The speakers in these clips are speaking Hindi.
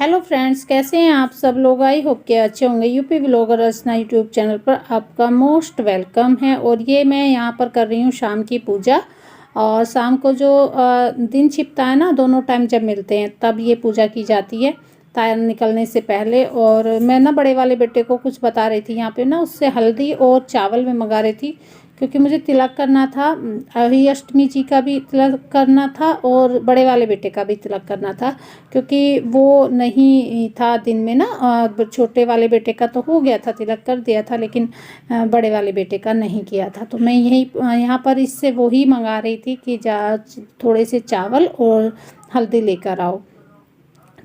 हेलो फ्रेंड्स, कैसे हैं आप सब लोग। आई होप के अच्छे होंगे। यूपी व्लॉगर रचना यूट्यूब चैनल पर आपका मोस्ट वेलकम है। और ये मैं यहाँ पर कर रही हूँ शाम की पूजा। और शाम को जो दिन छिपता है ना, दोनों टाइम जब मिलते हैं तब ये पूजा की जाती है, तार निकलने से पहले। और मैं ना बड़े वाले बेटे को कुछ बता रही थी यहाँ पे ना, उससे हल्दी और चावल में मंगा रही थी, क्योंकि मुझे तिलक करना था। अभी अष्टमी जी का भी तिलक करना था और बड़े वाले बेटे का भी तिलक करना था, क्योंकि वो नहीं था दिन में ना। छोटे वाले बेटे का तो हो गया था, तिलक कर दिया था, लेकिन बड़े वाले बेटे का नहीं किया था। तो मैं यही यहाँ पर इससे वही मंगा रही थी कि जा थोड़े से चावल और हल्दी लेकर आओ।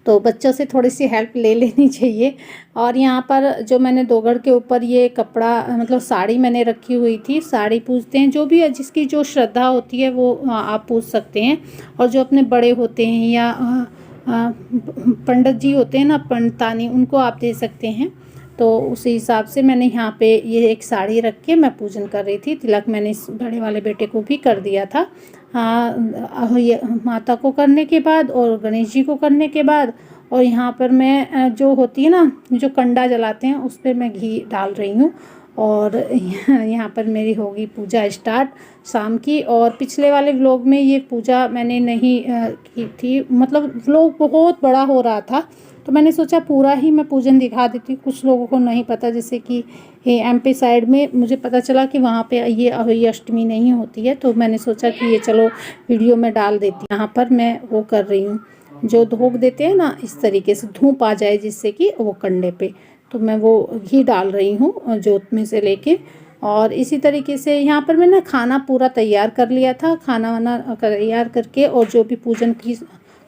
तो बच्चों से थोड़ी सी हेल्प ले लेनी चाहिए। और यहाँ पर जो मैंने दोगड़ के ऊपर ये कपड़ा मतलब साड़ी मैंने रखी हुई थी। साड़ी पूजते हैं, जो भी है जिसकी जो श्रद्धा होती है वो आप पूज सकते हैं। और जो अपने बड़े होते हैं या पंडित जी होते हैं ना, पंडितानी, उनको आप दे सकते हैं। तो उसी हिसाब से मैंने यहाँ पे ये एक साड़ी रख के मैं पूजन कर रही थी। तिलक मैंने इस बड़े वाले बेटे को भी कर दिया था। हाँ, ये माता को करने के बाद और गणेश जी को करने के बाद, और यहाँ पर मैं जो होती है ना, जो कंडा जलाते हैं, उस पर मैं घी डाल रही हूँ। और यहाँ पर मेरी होगी पूजा स्टार्ट शाम की। और पिछले वाले व्लॉग में ये पूजा मैंने नहीं की थी, मतलब व्लॉग बहुत बड़ा हो रहा था, तो मैंने सोचा पूरा ही मैं पूजन दिखा देती हूँ। कुछ लोगों को नहीं पता, जैसे कि एमपी साइड में मुझे पता चला कि वहाँ पे ये अहोई अष्टमी नहीं होती है, तो मैंने सोचा कि ये चलो वीडियो में डाल देती हूँ। यहाँ पर मैं वो कर रही हूँ, जो धोख देते हैं ना, इस तरीके से धूप आ जाए जिससे कि वो कंडे पे, तो मैं वो घी डाल रही हूँ जोत में से लेके। और इसी तरीके से यहाँ पर मैंने खाना पूरा तैयार कर लिया था। खाना वाना तैयार करके, और जो भी पूजन की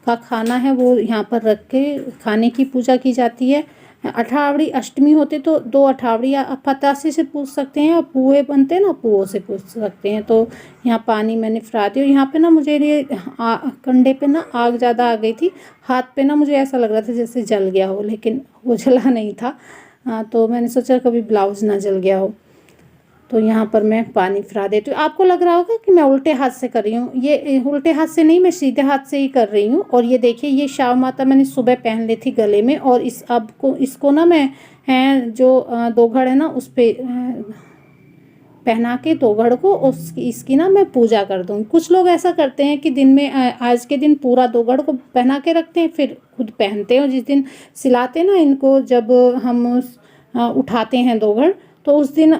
का खाना है वो यहाँ पर रख के खाने की पूजा की जाती है। अठावड़ी अष्टमी होते तो 2 अठावड़ी आप फतासे से पूछ सकते हैं, और पुए बनते हैं ना, पुओं से पूछ सकते हैं। तो यहाँ पानी मैंने फरा दिया। यहाँ पे ना मुझे ये कंडे पे ना आग ज़्यादा आ गई थी। हाथ पे ना मुझे ऐसा लग रहा था जैसे जल गया हो, लेकिन वो जला नहीं था। तो मैंने सोचा कभी ब्लाउज ना जल गया हो। तो यहाँ पर मैं पानी फरा देती हूँ। आपको लग रहा होगा कि मैं उल्टे हाथ से कर रही हूँ, ये उल्टे हाथ से नहीं, मैं सीधे हाथ से ही कर रही हूँ। और ये देखिए, ये शाव माता मैंने सुबह पहन ली थी गले में, और इसको ना मैं जो दोघड़ है ना, उस पर पहना के दोघड़ को इसकी ना मैं पूजा कर दूँ। कुछ लोग ऐसा करते हैं कि दिन में आज के दिन पूरा दोघड़ को पहना के रखते हैं, फिर खुद पहनते हैं। और जिस दिन सिलाते हैं ना इनको, जब हम उठाते हैं दोघड़, तो उस दिन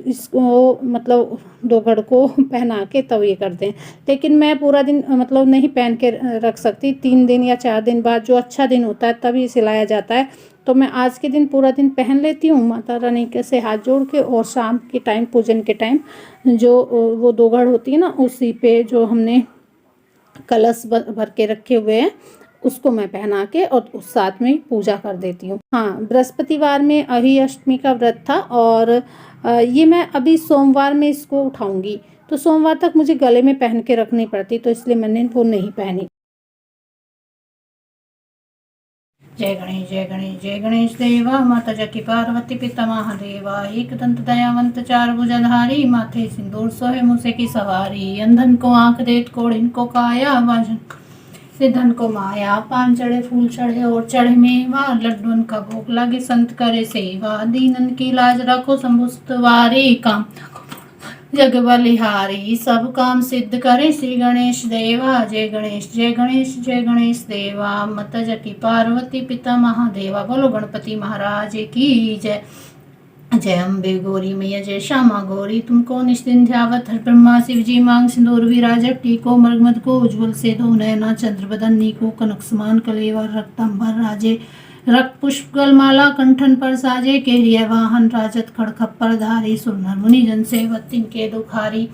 इसको मतलब दोघड़ को पहना के तब ये करते हैं। लेकिन मैं पूरा दिन मतलब नहीं पहन के रख सकती। 3 दिन या 4 दिन बाद जो अच्छा दिन होता है तब ये सिलाया जाता है। तो मैं आज के दिन पूरा दिन पहन लेती हूँ माता रानी के से हाथ जोड़ के। और शाम के टाइम, पूजन के टाइम, जो वो दोघड़ होती है ना, उसी पे जो हमने कलश भर के रखे हुए हैं, उसको मैं पहना के और उस साथ में पूजा कर देती हूँ। हाँ, बृहस्पतिवार में अही अष्टमी का व्रत था, और ये मैं अभी सोमवार में इसको उठाऊंगी। तो सोमवार तक मुझे गले में पहन के रखनी पड़ती, तो इसलिए मैंने वो नहीं पहनी। जय गणेश जय गणेश जय गणेश देवा। माता जकी पार्वती पिता महादेवा। एक दंत दयावंत चार भुजाधारी। माथे सिंदूर सोहे मूसे की सवारी। अंधन को आंख देत कोढ़िन को काया। सिद्धन को माया। पान चढ़े फूल चढ़े और चढ़े मेवा। लड्डून का भोग लागे संत करे सेवा। दीनन की लाज रखो शंभुस्तवारी। काम जग बलिहारी सब काम सिद्ध करे श्री गणेश देवा। जय गणेश जय गणेश जय गणेश देवा। माता जकी पार्वती पिता महादेवा। बोलो गणपति महाराज की जय। जय अम्बे गौरी मैया जय श्यामा गौरी। तुमको निष्दिन ध्यावत हर ब्रह्मा शिव जी मांग सिंदूर विराजत। टीको मरमद को उज्ज्वल से दो नयना। चंद्र बदन नीको कनक समान कलेवर। रक्तंबर राजे रक्त पुष्प गलमाला कंठन पर साजे। केरिय वाहन राजत खड़ खप्पर धारी। सुरनर मुनि जन सेवत तिनके दुखारी।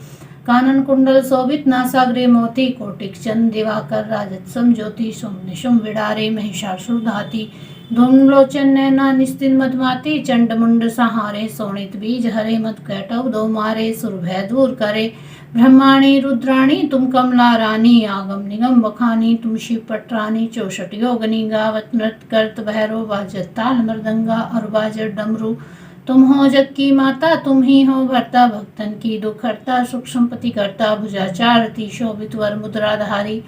कानन कुंडल शोभित नासाग्रे मोती। कोटिक चंद दिवाकर राजत सम ज्योति। शुम निशुम विडारे महिषासुर धाती। धूमलोचन नैना निस्तिन मधमाती। चंड मुंड सहारे सोणित बीज हरे। मत कैटव दो मारे सुर भय दूर करे। ब्रह्माणी रुद्राणी तुम कमला रानी। आगम निगम बखानी तुम शिव पटरानी। 64 योगनी गावत नृत्य करत भैरव। बाजत ताल मृदंगा और बाजत डमरू। तुम हो जग की माता तुम ही हो भरता। भक्तन की दुख हरता सुख संपत्ति करता। भुजाचारती शोभित वर मुद्राधारी।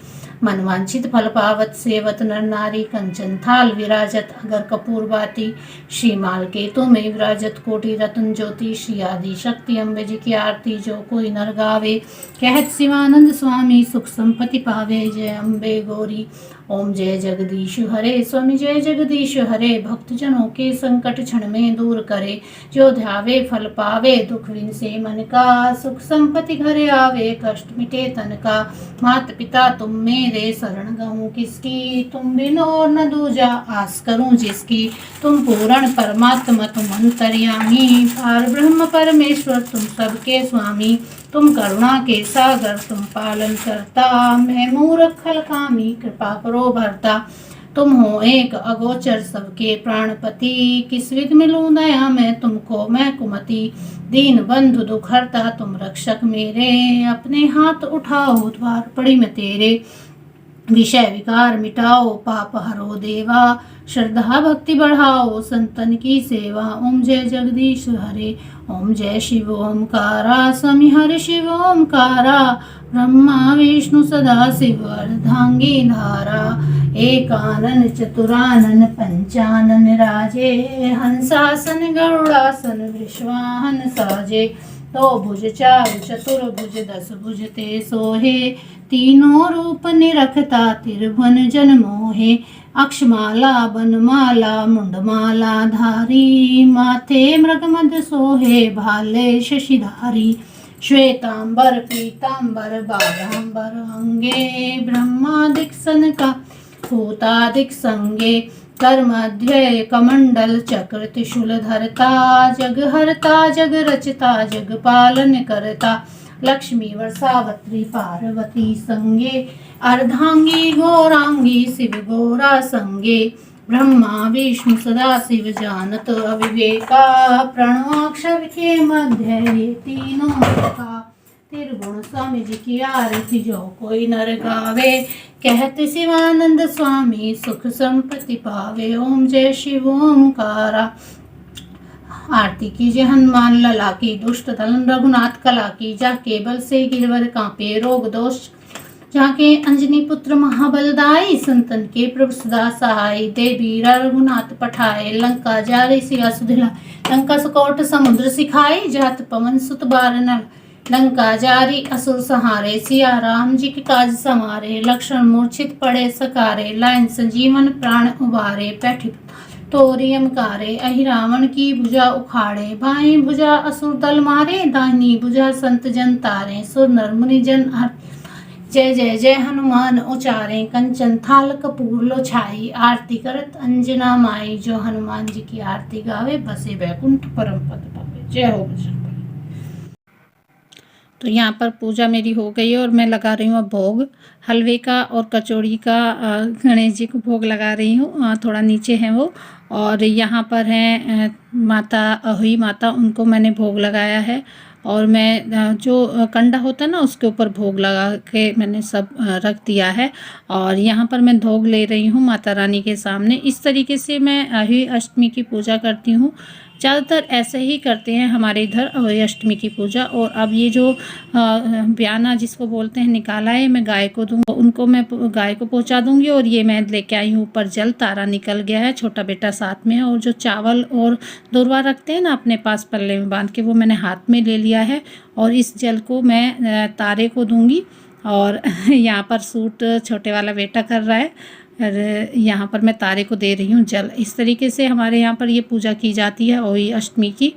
मनवांछित फल पावत सेवत नर नारी कंचन थाल विराजत अगर कपूर बाती श्रीमाल के तो में विराजत कोटि रतन ज्योति श्री आदि शक्ति अम्बे जी की आरती जो कोई नर गावे कहत शिवानंद स्वामी सुख संपत्ति पावे जय अम्बे गौरी। ओम जय जगदीश हरे स्वामी जय जगदीश हरे भक्तजनों के संकट क्षण में दूर करे जो ध्यावे फल पावे दुख विन से मन का सुख संपत्ति घरे आवे कष्ट मिटे तन का मात पिता तुम मेरे शरण गहूँ किसकी तुम बिन और न दूजा आस करूं जिसकी तुम पूर्ण परमात्मा तुम अंतर्यामी पार ब्रह्म परमेश्वर तुम सबके स्वामी तुम करुणा के सागर तुम पालन करता मैं मूर्ख खलकामी कृपा करो भरता तुम हो एक अगोचर सबके प्राणपति किस विध मिलूं दया मैं तुमको मैं कुमति दीन बंधु दुख हरता तुम रक्षक मेरे अपने हाथ उठाओ द्वार पड़ी मैं तेरे विषय विकार मिटाओ पाप हरो देवा श्रद्धा भक्ति बढ़ाओ संतन की सेवा। ओम जय जगदीश हरे ओम जय शिव ओमकारा स्वामी हरि शिव ओमकारा ब्रह्मा विष्णु सदा शिव अर्धांगी धारा एकानन चतुरानन पंचानन राजे हंसासन गरुड़ासन विश्वाहन साजे तो भुज चारु चतुर्भुज दस भुज ते सोहे तीनों रूप निरखता त्रिभुवन जन मोहे अक्षमाला बनमाला मुंडमाला धारी माथे मृगमद सोहे भाले शशिधारी श्वेतांबर पीतांबर बाघांबर अंगे ब्रह्मादिक सनका भूतादिक संगे कर्मध्य कमंडल चक्र त्रिशूल धरता जग हरता जग रचता जग पालन करता लक्ष्मी वर्षावत्री पार्वती संगे अर्धांगी गौरांगी शिव गौरा संगे ब्रह्मा विष्णु सदा शिव जानत अविवेका प्रणवाक्षर के मध्य ये तीनों का त्रिगुण स्वामी जी की आरती जो कोई नर गावे कहते शिवानंद स्वामी सुख संपत्ति पावे। ओम जय शिव ओमकारा। आरती कीजिए हनुमान लला की दुष्ट दलन रघुनाथ कला की जाके बल से गिरवर कांपे रोग दोष जाके अंजनी पुत्र महाबलदाई संतन के प्रभु सदा सहाय देवी रघुनाथ पठाए लंका जारे सिया सुधिला लंका सुकोट समुद्र सिखाए जात पवन सुत बारन लंका जारी असुर सहारे सिया राम जी के काज समारे लक्ष्मण मूर्छित पड़े सकारे लाइन संजीवन प्राण उबारे पैठी तोरियम कारे अहि रावण की भुजा उखाड़े बाएं भुजा असुर दल मारे दाहिनी भुजा संत जन तारे सुर नर मुनि जन जय जय जय हनुमान उचारे कंचन थाल कपूर लो छाई आरती करत अंजना माई जो हनुमान जी की आरती गावे बसे वैकुंठ परम पद पावे। जय हो बजरंग। तो यहाँ पर पूजा मेरी हो गई है और मैं लगा रही हूँ अब भोग हलवे का और कचौड़ी का गणेश जी को भोग लगा रही हूँ। थोड़ा नीचे है वो और यहाँ पर हैं माता अहुई माता उनको मैंने भोग लगाया है और मैं जो कंडा होता है ना उसके ऊपर भोग लगा के मैंने सब रख दिया है और यहाँ पर मैं भोग ले रही हूँ माता रानी के सामने। इस तरीके से मैं अहुई अष्टमी की पूजा करती हूँ। ज़्यादातर ऐसे ही करते हैं हमारे इधर अहुई अष्टमी की पूजा। और अब ये जो ब्याना जिसको बोलते हैं निकाला है मैं गाय को दूँगा, उनको मैं गाय को पहुँचा दूँगी। और ये मैं लेके आई हूँ ऊपर जल, तारा निकल गया है, छोटा बेटा साथ में है। और जो चावल और दूर्वा रखते हैं ना अपने पास पल्ले में बांध के, वो मैंने हाथ में ले लिया है और इस जल को मैं तारे को दूँगी। और यहाँ पर सूट छोटे वाला बेटा कर रहा है और यहाँ पर मैं तारे को दे रही हूँ जल। इस तरीके से हमारे यहाँ पर ये पूजा की जाती है अहुई अष्टमी की।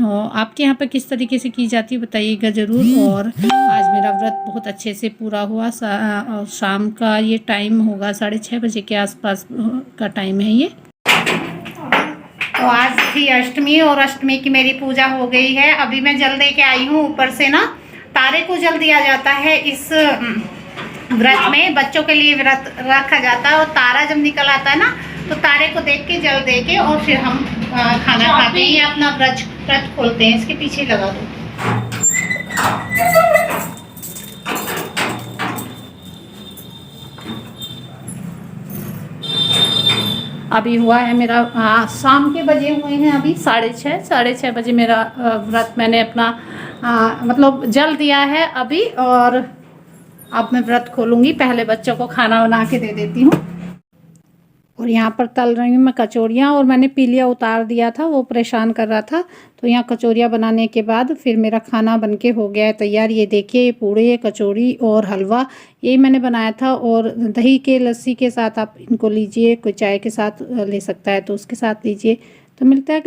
आपके यहाँ पर किस तरीके से की जाती है बताइएगा ज़रूर। और आज मेरा व्रत बहुत अच्छे से पूरा हुआ। शाम का ये टाइम होगा 6:30 बजे के आसपास का टाइम है ये। तो आज थी अष्टमी और अष्टमी की मेरी पूजा हो गई है। अभी मैं जल दे के आई हूँ ऊपर से ना। तारे को जल दिया जाता है इस व्रत में, बच्चों के लिए व्रत रखा जाता है। और तारा जब निकल आता है ना तो तारे को देख के जल दे के और फिर हम खाना खाते हैं या अपना व्रत खोलते हैं। इसके पीछे लगा दो। अभी हुआ है मेरा शाम के बजे हुए हैं अभी 6:30 बजे मेरा व्रत मैंने अपना मतलब जल दिया है अभी। और अब मैं व्रत खोलूँगी, पहले बच्चों को खाना बना के दे देती हूँ। और यहाँ पर तल रही हूँ मैं कचौरियाँ, और मैंने पीलिया उतार दिया था, वो परेशान कर रहा था। तो यहाँ कचौरियाँ बनाने के बाद फिर मेरा खाना बनके हो गया है तैयार। ये देखिए, ये पूड़े, कचौरी और हलवा यही मैंने बनाया था। और दही के लस्सी के साथ आप इनको लीजिए, कोई चाय के साथ ले सकता है तो उसके साथ लीजिए। तो मिलता है